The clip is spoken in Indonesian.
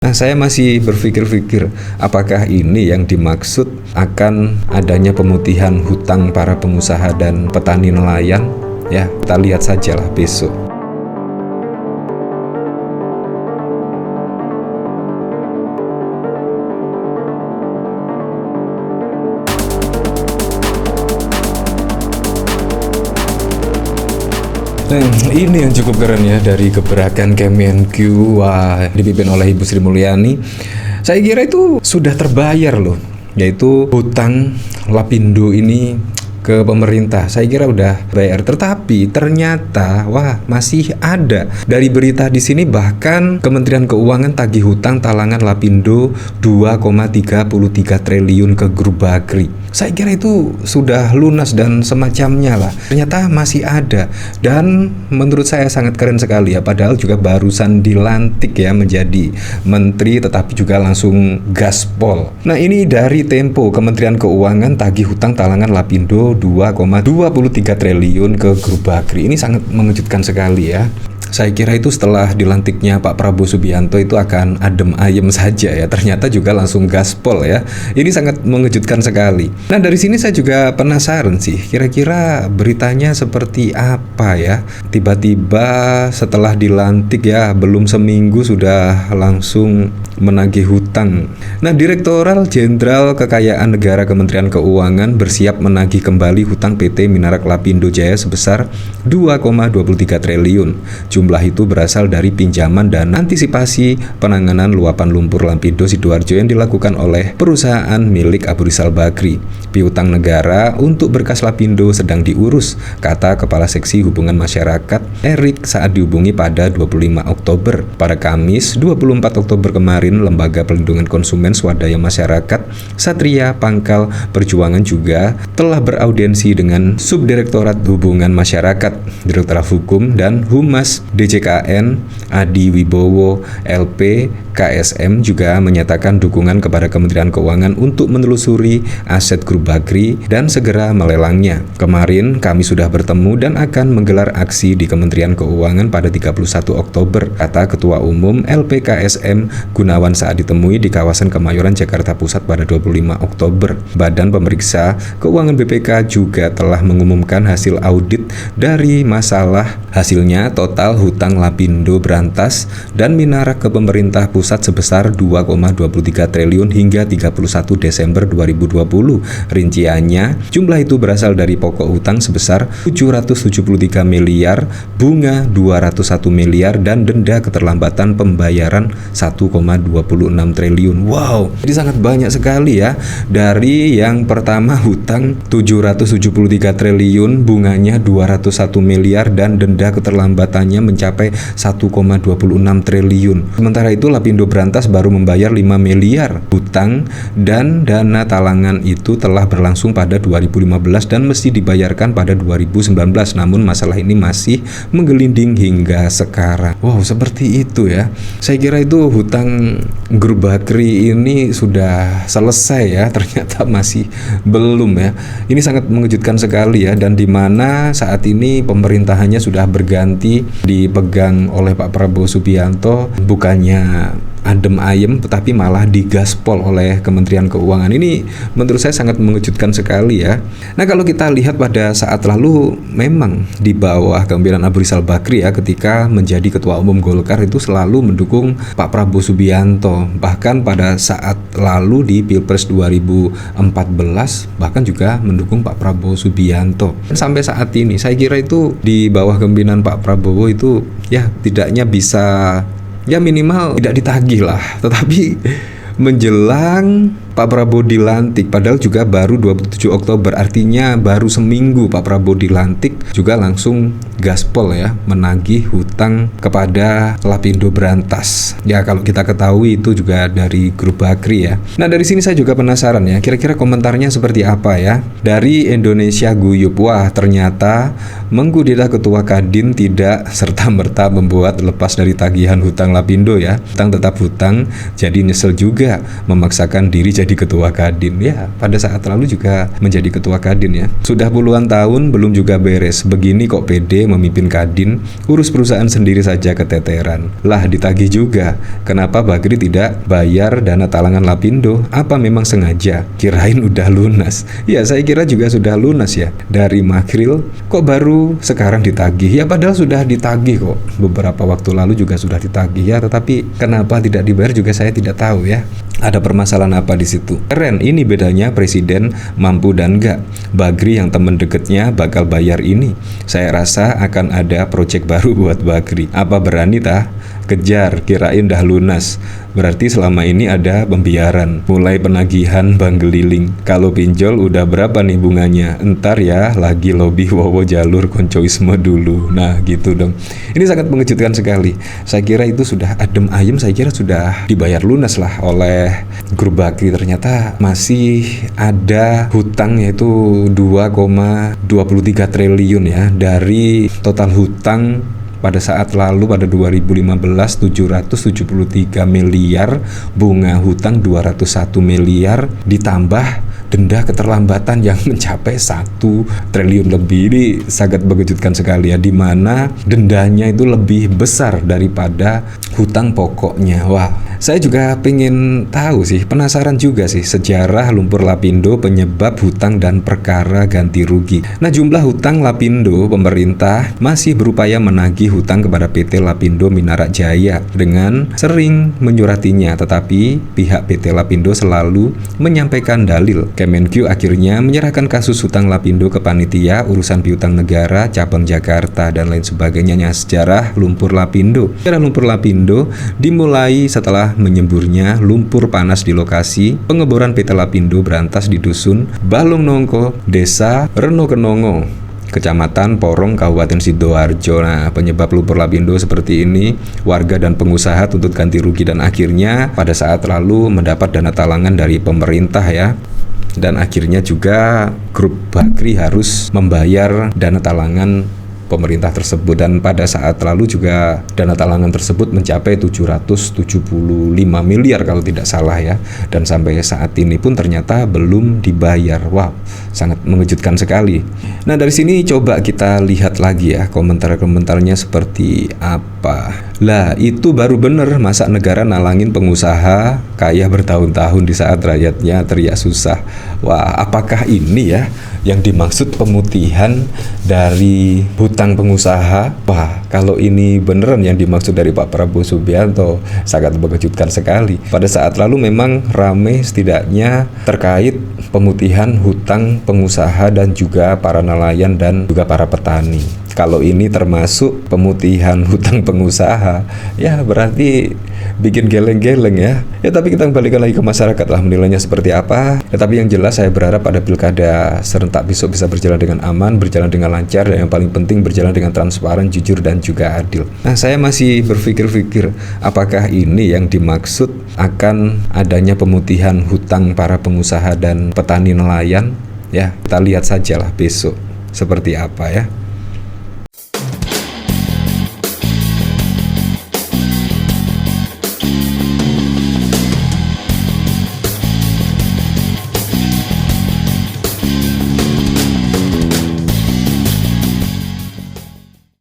Nah, saya masih berpikir-pikir, apakah ini yang dimaksud akan adanya pemutihan hutang para pengusaha dan petani nelayan? Ya, kita lihat sajalah besok. Nah, ini yang cukup keren ya dari gebrakan Kemenq, dipimpin oleh Ibu Sri Mulyani. Saya kira itu sudah terbayar loh, yaitu hutang Lapindo ini ke pemerintah. Saya kira udah bayar, tetapi ternyata masih ada. Dari berita di sini bahkan Kementerian Keuangan tagih hutang talangan Lapindo 2,33 triliun ke Grup Bakri. Saya kira itu sudah lunas dan semacamnya lah. Ternyata masih ada, dan menurut saya sangat keren sekali ya. Padahal juga barusan dilantik ya menjadi menteri, tetapi juga langsung gaspol. Nah, ini dari Tempo, Kementerian Keuangan tagih hutang talangan Lapindo 2,23 triliun ke Grup Bakri. Ini sangat mengejutkan sekali ya. Saya kira itu setelah dilantiknya Pak Prabowo Subianto itu akan adem ayem saja ya. Ternyata juga langsung gaspol ya. Ini sangat mengejutkan sekali. Nah, dari sini saya juga penasaran sih, kira-kira beritanya seperti apa ya. Tiba-tiba setelah dilantik ya, belum seminggu sudah langsung menagih hutang. Nah, Direktorat Jenderal Kekayaan Negara Kementerian Keuangan bersiap menagih kembali hutang PT Minarak Lapindo Jaya sebesar 2,23 triliun. Jumlah itu berasal dari pinjaman dan antisipasi penanganan luapan lumpur Lapindo Sidoarjo yang dilakukan oleh perusahaan milik Abu Rizal Bakri. Piutang negara untuk berkas Lapindo sedang diurus, kata Kepala Seksi Hubungan Masyarakat Erik saat dihubungi pada 25 Oktober. Pada Kamis 24 Oktober kemarin, Lembaga Pelindungan Konsumen Swadaya Masyarakat Satria Pangkal Perjuangan juga telah beraudiensi dengan Subdirektorat Hubungan Masyarakat, Direktorat Hukum dan Humas DJKN Adi Wibowo LP KSM juga menyatakan dukungan kepada Kementerian Keuangan untuk menelusuri aset Grup Bakri dan segera melelangnya. Kemarin kami sudah bertemu dan akan menggelar aksi di Kementerian Keuangan pada 31 Oktober, kata Ketua Umum LPKSM Gunawan saat ditemui di kawasan Kemayoran Jakarta Pusat pada 25 Oktober. Badan Pemeriksa Keuangan BPK juga telah mengumumkan hasil audit dari masalah. Hasilnya total hutang Lapindo berantas dan Minarak ke pemerintah pusat sebesar 2,23 triliun hingga 31 Desember 2020. Rinciannya, jumlah itu berasal dari pokok hutang sebesar 773 miliar, bunga 201 miliar, dan denda keterlambatan pembayaran 1,26 triliun. Wow, jadi sangat banyak sekali ya. Dari yang pertama hutang 773 triliun, bunganya 201 miliar, dan denda keterlambatannya mencapai 1,26 triliun. Sementara itu Lapindo berantas baru membayar 5 miliar hutang, dan dana talangan itu telah berlangsung pada 2015 dan mesti dibayarkan pada 2019. Namun masalah ini masih menggelinding hingga sekarang. Wow, seperti itu ya. Saya kira itu hutang Grup Bakri ini sudah selesai ya, ternyata masih belum ya. Ini sangat mengejutkan sekali ya, dan di mana saat ini pemerintahannya sudah berganti, dipegang oleh Pak Prabowo Subianto, bukannya adem ayem tetapi malah digaspol oleh Kementerian Keuangan. Ini menurut saya sangat mengejutkan sekali ya. Nah, kalau kita lihat pada saat lalu memang di bawah kepemimpinan Abu Rizal Bakri ya, ketika menjadi Ketua Umum Golkar itu selalu mendukung Pak Prabowo Subianto. Bahkan pada saat lalu di Pilpres 2014 bahkan juga mendukung Pak Prabowo Subianto. Sampai saat ini saya kira itu di bawah kepemimpinan Pak Prabowo itu ya tidaknya bisa, ya minimal tidak ditagih lah. Tetapi menjelang Pak Prabowo dilantik, padahal juga baru 27 Oktober, artinya baru seminggu Pak Prabowo dilantik, juga langsung gaspol ya, menagih hutang kepada Lapindo berantas. Ya, kalau kita ketahui itu juga dari Grup Bakri ya. Nah, dari sini saya juga penasaran ya, kira-kira komentarnya seperti apa ya. Dari Indonesia Guyup, ternyata menggudita Ketua Kadin tidak serta-merta membuat lepas dari tagihan hutang Lapindo ya. Hutang tetap hutang, jadi nyesel juga memaksakan diri menjadi ketua Kadin. Ya, pada saat lalu juga menjadi ketua Kadin ya. Sudah puluhan tahun belum juga beres. Begini kok pede memimpin Kadin, urus perusahaan sendiri saja keteteran. Lah ditagih juga. Kenapa Bakri tidak bayar dana talangan Lapindo? Apa memang sengaja? Kirain udah lunas. Ya, saya kira juga sudah lunas ya. Dari Makril kok baru sekarang ditagih? Ya padahal sudah ditagih kok. Beberapa waktu lalu juga sudah ditagih ya, tetapi kenapa tidak dibayar juga saya tidak tahu ya. Ada permasalahan apa di situ? Keren, ini bedanya presiden mampu dan enggak. Bakri yang temen deketnya bakal bayar ini. Saya rasa akan ada proyek baru buat Bakri. Apa berani tah? Kejar, kirain dah lunas. Berarti selama ini ada pembiaran. Mulai penagihan bank keliling. Kalau pinjol udah berapa nih bunganya? Entar ya, lagi lobby wowo jalur koncoisme dulu. Nah gitu dong. Ini sangat mengejutkan sekali. Saya kira itu sudah adem ayem, saya kira sudah dibayar lunas lah oleh grup Bakri. Ternyata masih ada hutang yaitu 2,23 triliun ya. Dari total hutang pada saat lalu pada 2015 773 miliar, bunga hutang 201 miliar, ditambah denda keterlambatan yang mencapai 1 triliun lebih. Ini sangat mengejutkan sekali ya, di mana dendanya itu lebih besar daripada hutang pokoknya. Wah, saya juga pengen tahu sih, penasaran juga sih sejarah lumpur Lapindo, penyebab hutang dan perkara ganti rugi. Nah, jumlah hutang Lapindo, pemerintah masih berupaya menagih hutang kepada PT Lapindo Minarak Jaya dengan sering menyuratinya, tetapi pihak PT Lapindo selalu menyampaikan dalil. Kemenkyu akhirnya menyerahkan kasus hutang Lapindo ke Panitia Urusan Piutang Negara Cabang Jakarta dan lain sebagainya. Sejarah lumpur Lapindo. Sejarah lumpur Lapindo dimulai setelah menyemburnya lumpur panas di lokasi pengeboran PT Lapindo berantas di dusun Balung Nongko, Desa Reno Kenongo, Kecamatan Porong, Kabupaten Sidoarjo. Nah, penyebab lumpur Lapindo seperti ini, warga dan pengusaha tuntut ganti rugi dan akhirnya pada saat lalu mendapat dana talangan dari pemerintah ya. Dan akhirnya juga grup Bakri harus membayar dana talangan pemerintah tersebut, dan pada saat lalu juga dana talangan tersebut mencapai 775 miliar kalau tidak salah ya, dan sampai saat ini pun ternyata belum dibayar. Wow, sangat mengejutkan sekali. Nah, dari sini coba kita lihat lagi ya komentar-komentarnya seperti apa. Lah, itu baru bener, masa negara nalangin pengusaha kaya bertahun-tahun di saat rakyatnya teriak susah. Wah, apakah ini ya yang dimaksud pemutihan dari hutang pengusaha? Wah, kalau ini beneran yang dimaksud dari Pak Prabowo Subianto, sangat mengejutkan sekali. Pada saat lalu memang rame setidaknya terkait pemutihan hutang pengusaha dan juga para nelayan dan juga para petani. Kalau ini termasuk pemutihan hutang pengusaha, ya berarti bikin geleng-geleng ya. Ya tapi kita kembalikan lagi ke masyarakat lah menilainya seperti apa. Ya, tapi yang jelas saya berharap pada pilkada serentak besok bisa berjalan dengan aman, berjalan dengan lancar, dan yang paling penting berjalan dengan transparan, jujur, dan juga adil. Nah, saya masih berpikir-pikir apakah ini yang dimaksud akan adanya pemutihan hutang para pengusaha dan petani nelayan. Ya, kita lihat sajalah besok seperti apa ya.